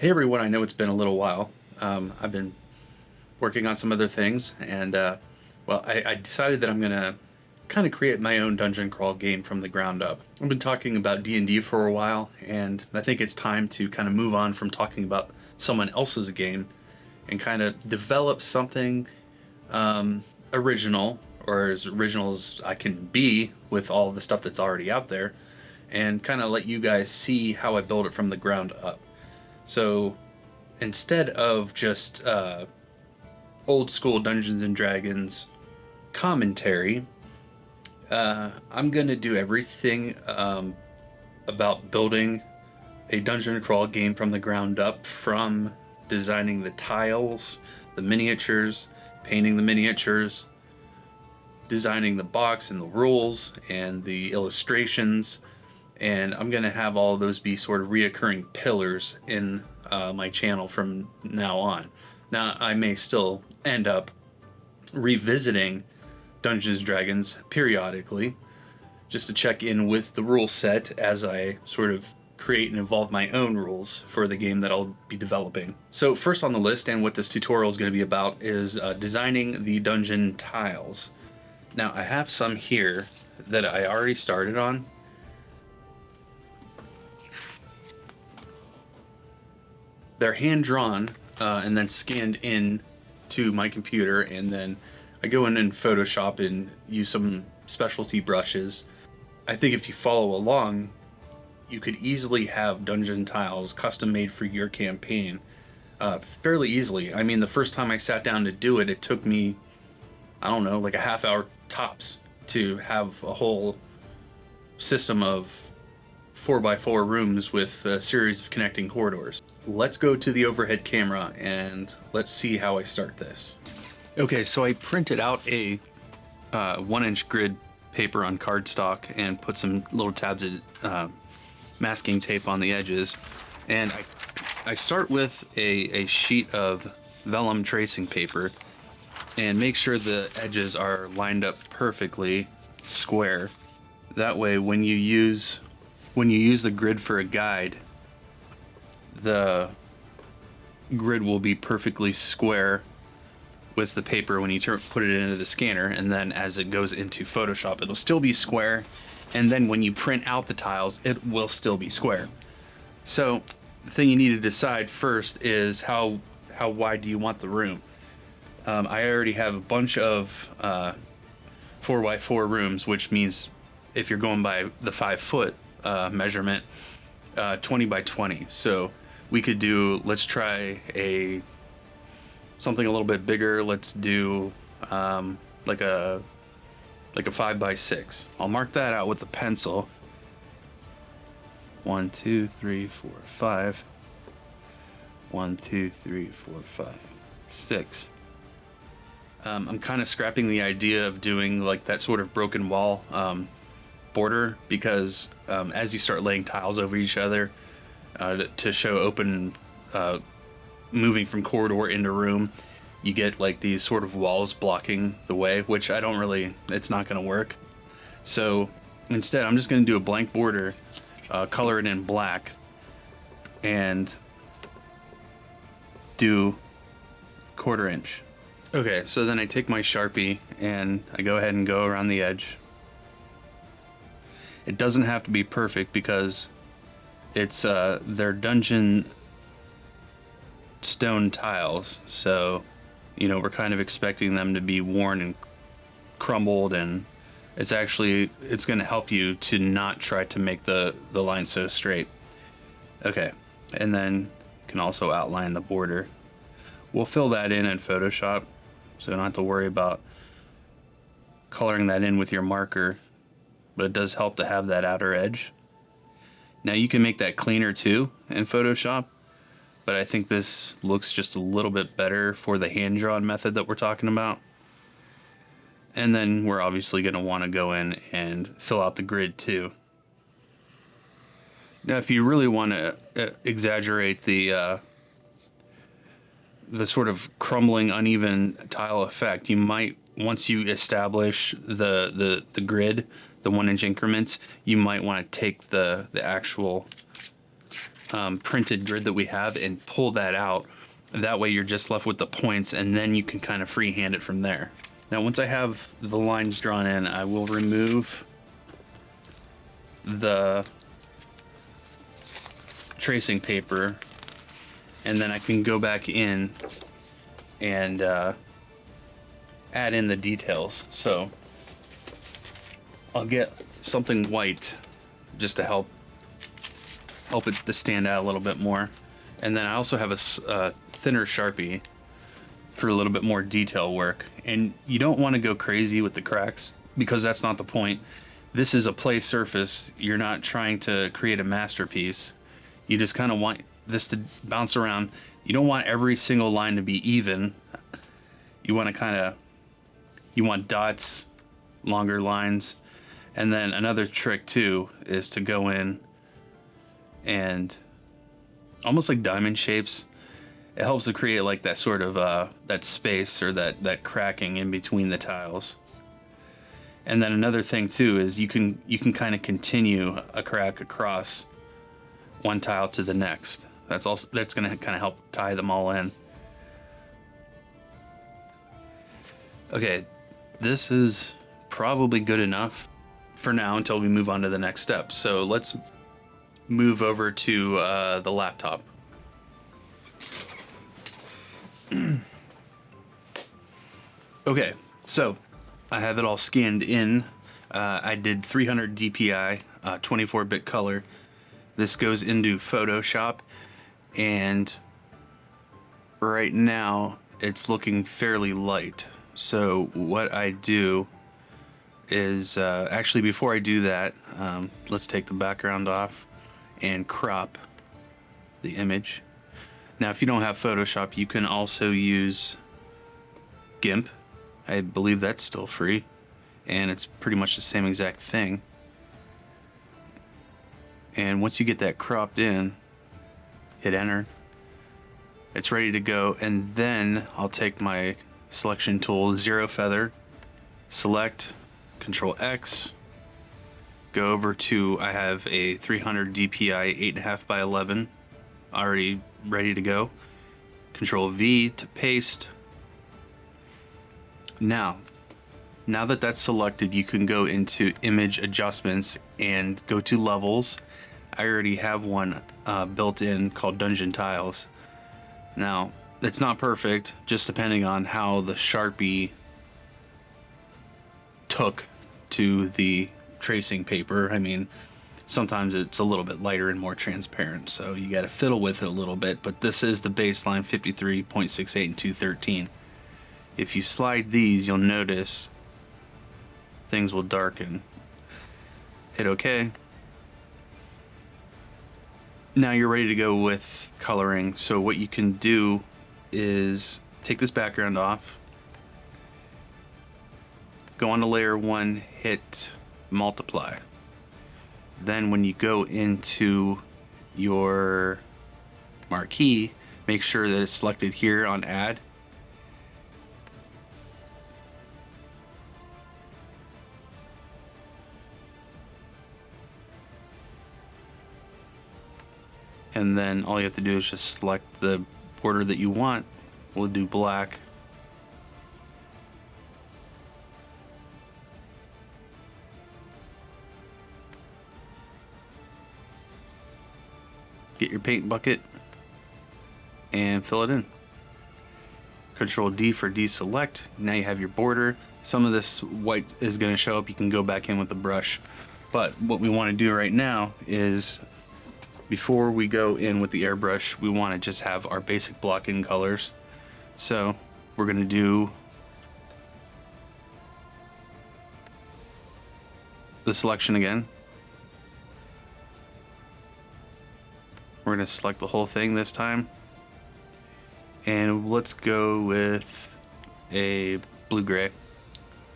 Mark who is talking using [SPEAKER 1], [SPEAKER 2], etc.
[SPEAKER 1] Hey everyone, I know it's been a little while. I've been working on some other things, and I decided that I'm gonna kind of create my own dungeon crawl game from the ground up. I've been talking about D&D for a while, and I think it's time to kind of move on from talking about someone else's game and kind of develop something original, or as original as I can be with all the stuff that's already out there, and kind of let you guys see how I build it from the ground up. So instead of just old school Dungeons and Dragons commentary, I'm going to do everything about building a dungeon crawl game from the ground up, from designing the tiles, the miniatures, painting the miniatures, designing the box and the rules and the illustrations. And I'm going to have all of those be sort of reoccurring pillars in my channel from now on. Now, I may still end up revisiting Dungeons & Dragons periodically, just to check in with the rule set as I sort of create and evolve my own rules for the game that I'll be developing. So first on the list, and what this tutorial is going to be about, is designing the dungeon tiles. Now, I have some here that I already started on. They're hand-drawn and then scanned in to my computer, and then I go in and Photoshop and use some specialty brushes. I think if you follow along, you could easily have dungeon tiles custom made for your campaign fairly easily. I mean, the first time I sat down to do it, it took me, I don't know, like a half hour tops to have a whole system of 4x4 rooms with a series of connecting corridors. Let's go to the overhead camera and let's see how I start this. Okay, so I printed out a 1-inch grid paper on cardstock and put some little tabs of masking tape on the edges. And I start with a sheet of vellum tracing paper and make sure the edges are lined up perfectly square. That way, when you use the grid for a guide, the grid will be perfectly square with the paper when you put it into the scanner, and then as it goes into Photoshop, it'll still be square, and then when you print out the tiles, it will still be square. So the thing you need to decide first is how wide do you want the room. I already have a bunch of 4x4 rooms, which means if you're going by the 5-foot measurement, 20 by 20. So we could do, let's try something a little bit bigger. Let's do like a 5 by 6. I'll mark that out with a pencil. 1, 2, 3, 4, 5. 1, 2, 3, 4, 5, 6. I'm kind of scrapping the idea of doing like that sort of broken wall border, because as you start laying tiles over each other to show open moving from corridor into room, you get like these sort of walls blocking the way, which it's not going to work. So instead, I'm just going to do a blank border, color it in black, and do 1/4 inch. Okay, so then I take my Sharpie and I go ahead and go around the edge. It doesn't have to be perfect because it's they're dungeon stone tiles, so we're kind of expecting them to be worn and crumbled, and it's going to help you to not try to make the line so straight. Okay, and then you can also outline the border. We'll fill that in Photoshop, so you don't have to worry about coloring that in with your marker, but it does help to have that outer edge. Now you can make that cleaner too in Photoshop, but I think this looks just a little bit better for the hand-drawn method that we're talking about. And then we're obviously going to want to go in and fill out the grid too. Now, if you really want to exaggerate the sort of crumbling, uneven tile effect, you might, once you establish the grid, the 1-inch increments, you might want to take the actual printed grid that we have and pull that out. That way you're just left with the points, and then you can kind of freehand it from there. Now once I have the lines drawn in, I will remove the tracing paper, and then I can go back in and add in the details. So I'll get something white just to help it to stand out a little bit more. And then I also have a thinner Sharpie for a little bit more detail work. And you don't want to go crazy with the cracks, because that's not the point. This is a play surface. You're not trying to create a masterpiece. You just kind of want this to bounce around. You don't want every single line to be even. You want to you want dots, longer lines. And then another trick too is to go in and almost like diamond shapes. It helps to create like that sort of that space, or that cracking in between the tiles. And then another thing too is you can kind of continue a crack across one tile to the next. That's going to kind of help tie them all in. Okay, this is probably good enough for now until we move on to the next step. So let's move over to the laptop. Okay, so I have it all scanned in. I did 300 DPI, 24-bit color. This goes into Photoshop, and right now it's looking fairly light. So what I do is, actually before I do that, let's take the background off and crop the image. Now if you don't have Photoshop, you can also use Gimp. I believe that's still free, and it's pretty much the same exact thing. And once you get that cropped in, hit enter. It's ready to go, and then I'll take my selection tool, zero feather, select, Control X, go over to, I have a 300 DPI 8.5 by 11 already ready to go. Control V to paste. Now that that's selected, you can go into image adjustments and go to levels. I already have one built in called Dungeon Tiles. Now, it's not perfect, just depending on how the Sharpie took to the tracing paper. I mean, sometimes it's a little bit lighter and more transparent, so you got to fiddle with it a little bit, but this is the baseline 53.68 and 213. If you slide these, you'll notice things will darken. Hit OK. Now you're ready to go with coloring. So what you can do is take this background off, go on to layer 1, hit multiply. Then when you go into your marquee, make sure that it's selected here on add. And then all you have to do is just select the border that you want. We'll do black. Get your paint bucket and fill it in. Control D for deselect. Now you have your border. Some of this white is going to show up. You can go back in with the brush. But what we want to do right now is, before we go in with the airbrush, we want to just have our basic block-in colors. So we're going to do the selection again. We're going to select the whole thing this time. And let's go with a blue-gray.